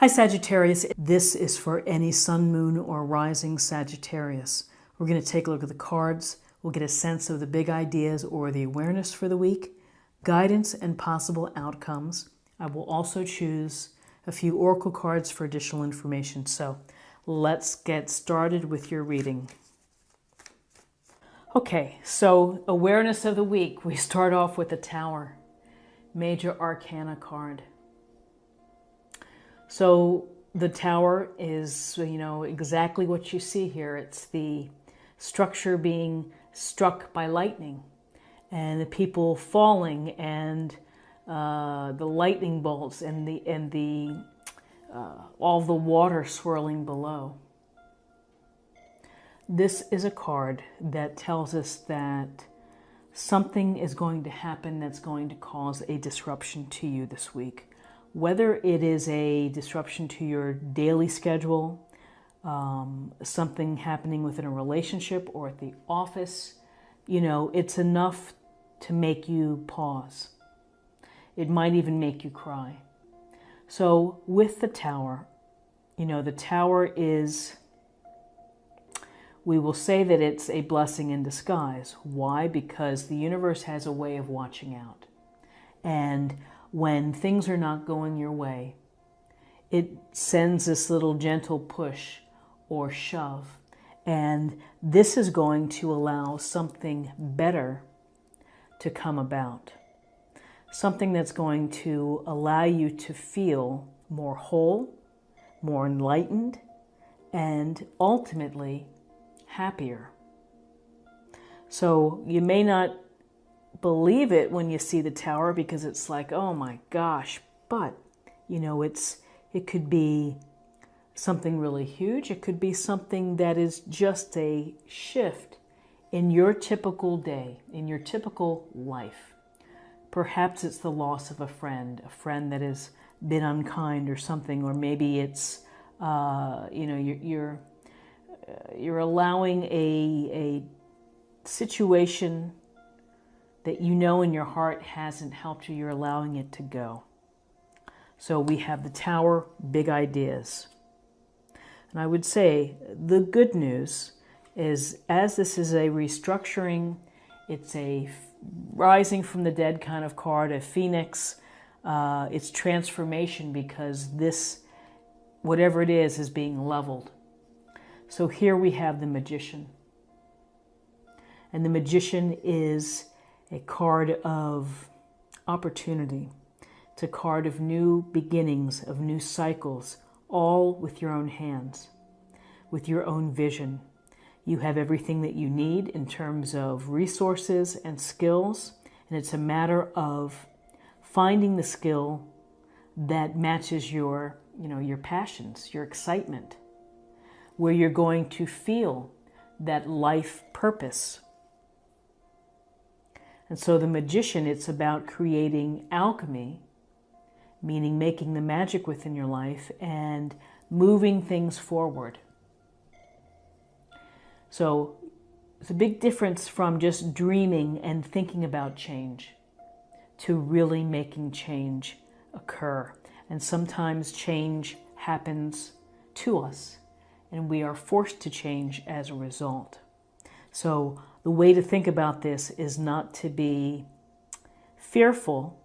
Hi Sagittarius, this is for any sun, moon, or rising Sagittarius. We're going to take a look at the cards. We'll get a sense of the big ideas or the awareness for the week, guidance and possible outcomes. I will also choose a few oracle cards for additional information. So let's get started with your reading. Okay, so awareness of the week. We start off with the Tower, Major Arcana card. So the Tower is, exactly what you see here. It's the structure being struck by lightning and the people falling and the lightning bolts and all the water swirling below. This is a card that tells us that something is going to happen that's going to cause a disruption to you this week. Whether it is a disruption to your daily schedule, something happening within a relationship or at the office, it's enough to make you pause. It might even make you cry. So with the Tower, the Tower is, we will say that it's a blessing in disguise. Why? Because the universe has a way of watching out. And when things are not going your way, it sends this little gentle push or shove. And this is going to allow something better to come about. Something that's going to allow you to feel more whole, more enlightened, and ultimately happier. So you may not believe it when you see the Tower because it's like, oh my gosh, but it could be something really huge. It could be something that is just a shift in your typical day, in your typical life. Perhaps it's the loss of a friend that has been unkind or something, or maybe it's you're allowing a situation that in your heart hasn't helped you, you're allowing it to go. So we have the Tower, big ideas. And I would say the good news is, as this is a restructuring, it's a rising from the dead kind of card, a phoenix, it's transformation because this, whatever it is being leveled. So here we have the Magician. And the Magician is a card of opportunity. It's a card of new beginnings, of new cycles, all with your own hands, with your own vision. You have everything that you need in terms of resources and skills, and it's a matter of finding the skill that matches your passions, your excitement, where you're going to feel that life purpose. And so the Magician, it's about creating alchemy, meaning making the magic within your life and moving things forward. So it's a big difference from just dreaming and thinking about change to really making change occur. And sometimes change happens to us and we are forced to change as a result. So the way to think about this is not to be fearful.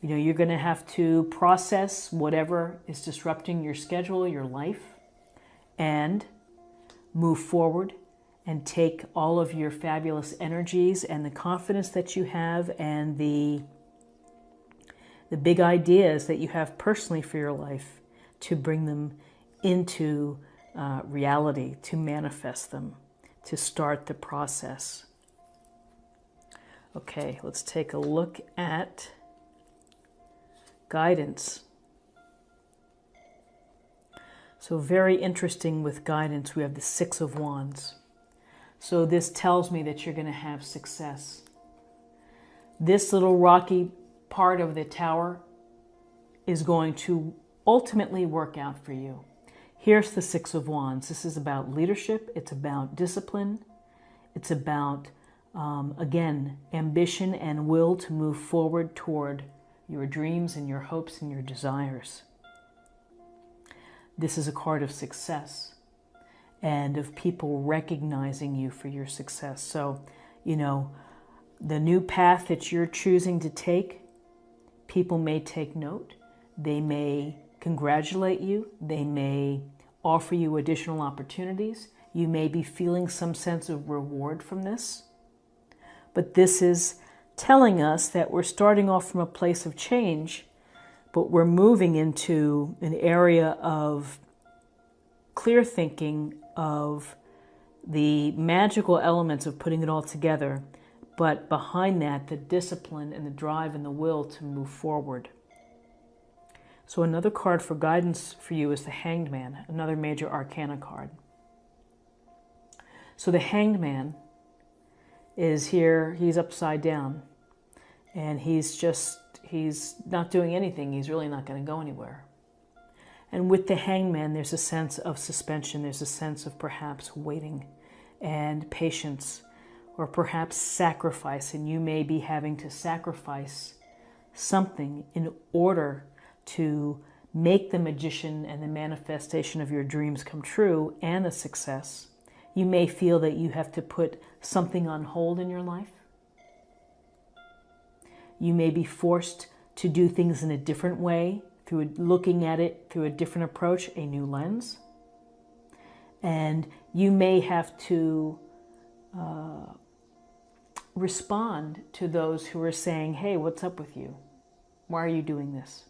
You're going to have to process whatever is disrupting your schedule, your life, and move forward and take all of your fabulous energies and the confidence that you have and the big ideas that you have personally for your life to bring them into reality, to manifest them, to start the process. Okay, let's take a look at guidance. So very interesting with guidance, we have the Six of Wands. So this tells me that you're going to have success. This little rocky part of the Tower is going to ultimately work out for you. Here's the Six of Wands. This is about leadership. It's about discipline. It's about, again, ambition and will to move forward toward your dreams and your hopes and your desires. this is a card of success and of people recognizing you for your success. So, you know, the new path that you're choosing to take, people may take note. They may congratulate you. They may offer you additional opportunities. You may be feeling some sense of reward from this. But this is telling us that we're starting off from a place of change, but we're moving into an area of clear thinking, of the magical elements of putting it all together, but behind that, the discipline and the drive and the will to move forward. So another card for guidance for you is the Hanged Man, another major arcana card. So the Hanged Man is here, he's upside down, and he's not doing anything. He's really not going to go anywhere. And with the Hanged Man, there's a sense of suspension. There's a sense of perhaps waiting and patience, or perhaps sacrifice. And you may be having to sacrifice something in order to make the magician and the manifestation of your dreams come true and a success. You may feel that you have to put something on hold in your life. You may be forced to do things in a different way, through looking at it through a different approach, a new lens. And you may have to respond to those who are saying, hey, what's up with you? Why are you doing this?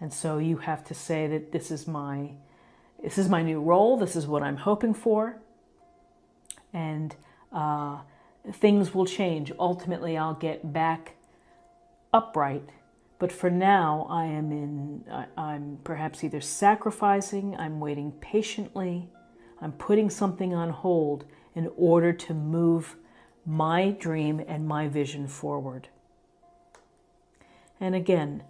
And so you have to say that this is my new role, this is what I'm hoping for, and things will change. Ultimately, I'll get back upright. But for now, I'm perhaps either sacrificing, I'm waiting patiently, I'm putting something on hold in order to move my dream and my vision forward. And again,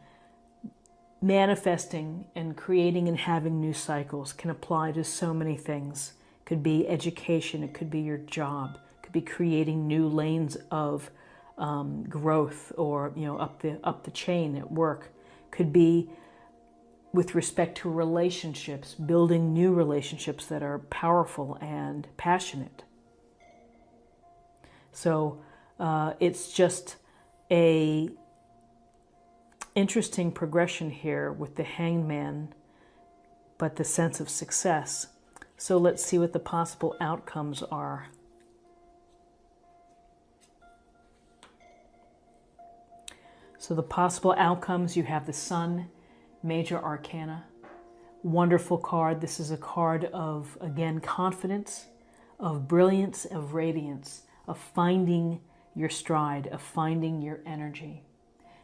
manifesting and creating and having new cycles can apply to so many things. It could be education, it could be your job, it could be creating new lanes of growth, or up the chain at work. Could be with respect to relationships, building new relationships that are powerful and passionate. So it's just a interesting progression here with the Hanged Man, but the sense of success. So let's see what the possible outcomes are. So the possible outcomes, you have the Sun, major arcana. Wonderful card. This is a card of, again, confidence, of brilliance, of radiance, of finding your stride, of finding your energy,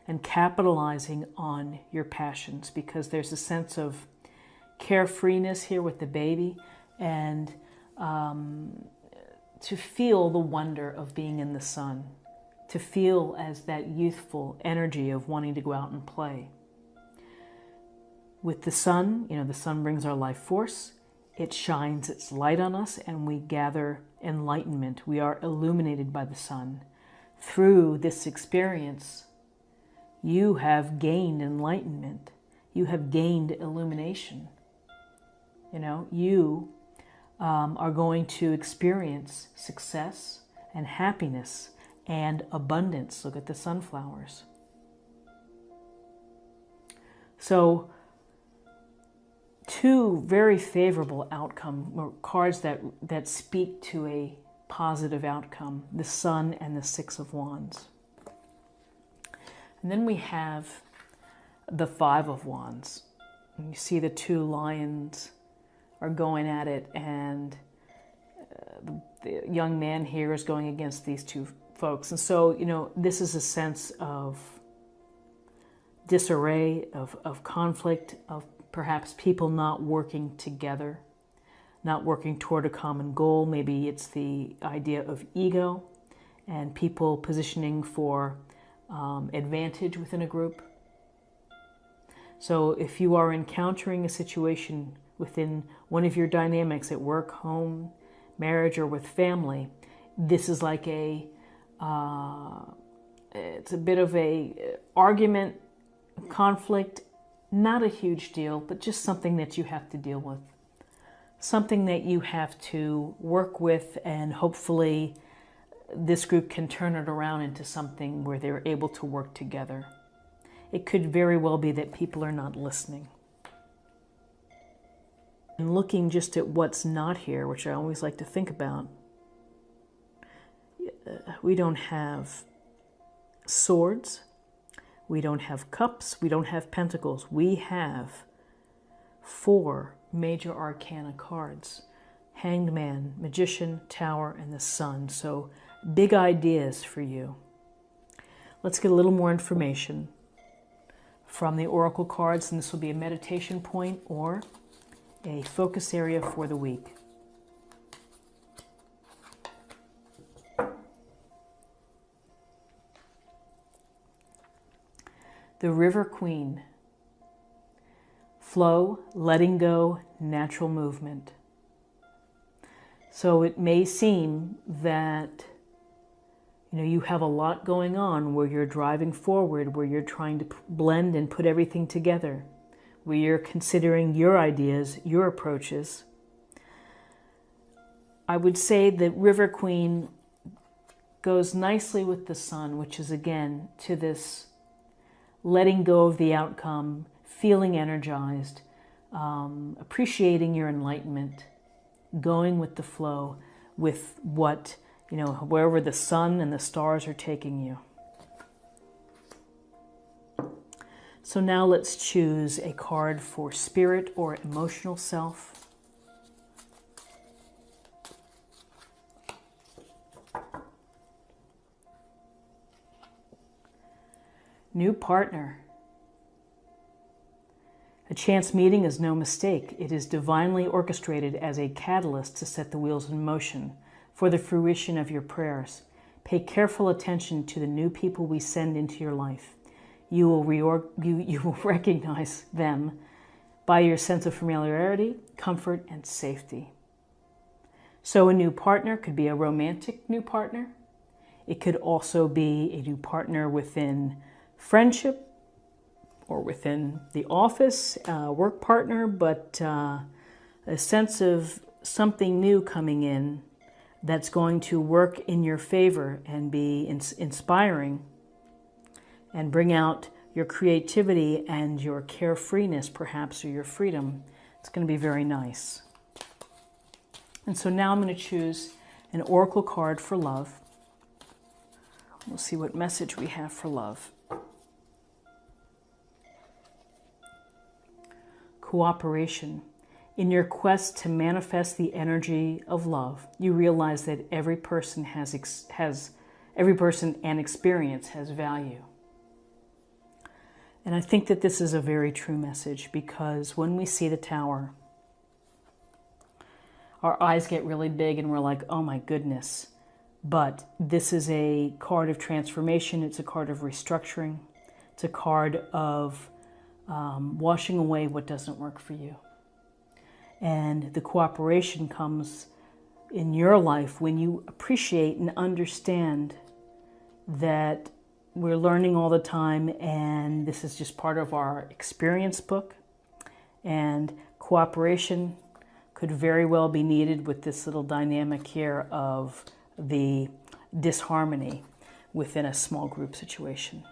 and capitalizing on your passions, because there's a sense of carefreeness here with the baby, and to feel the wonder of being in the sun, to feel as that youthful energy of wanting to go out and play. With the sun, the sun brings our life force. It shines its light on us, and we gather enlightenment. We are illuminated by the sun. Through this experience, you have gained enlightenment. You have gained illumination. You are going to experience success and happiness and abundance. Look at the sunflowers. So, two very favorable outcome, or cards that speak to a positive outcome, the Sun and the Six of Wands. And then we have the Five of Wands. And you see the two lions are going at it, and the young man here is going against these two folks. And so, this is a sense of disarray, of conflict, of perhaps people not working together, not working toward a common goal. Maybe it's the idea of ego and people positioning for advantage within a group. So if you are encountering a situation within one of your dynamics at work, home, marriage, or with family, this is like it's a bit of a argument, conflict, not a huge deal, but just something that you have to deal with. Something that you have to work with, and hopefully this group can turn it around into something where they're able to work together. It could very well be that people are not listening. And looking just at what's not here, which I always like to think about, we don't have swords, we don't have cups, we don't have pentacles. We have 4 major arcana cards: Hanged Man, Magician, Tower, and the Sun. So big ideas for you. Let's get a little more information from the oracle cards, and this will be a meditation point or a focus area for the week. The River Queen. Flow, letting go, natural movement. So it may seem that you have a lot going on where you're driving forward, where you're trying to blend and put everything together, where you're considering your ideas, your approaches. I would say that River Queen goes nicely with the Sun, which is again to this letting go of the outcome, feeling energized, appreciating your enlightenment, going with the flow, with what, wherever the sun and the stars are taking you. So now let's choose a card for spirit or emotional self. New partner. A chance meeting is no mistake. It is divinely orchestrated as a catalyst to set the wheels in motion for the fruition of your prayers. Pay careful attention to the new people we send into your life. You will recognize them by your sense of familiarity, comfort, and safety. So a new partner could be a romantic new partner. It could also be a new partner within friendship, or within the office, work partner, but a sense of something new coming in that's going to work in your favor and be inspiring and bring out your creativity and your carefreeness, perhaps, or your freedom. It's going to be very nice. And so now I'm going to choose an oracle card for love. We'll see what message we have for love. Cooperation. In your quest to manifest the energy of love, you realize that every person and experience has value. And I think that this is a very true message, because when we see the Tower, our eyes get really big and we're like, oh my goodness. But this is a card of transformation. It's a card of restructuring. It's a card of washing away what doesn't work for you. And the cooperation comes in your life when you appreciate and understand that we're learning all the time, and this is just part of our experience book. And cooperation could very well be needed with this little dynamic here of the disharmony within a small group situation.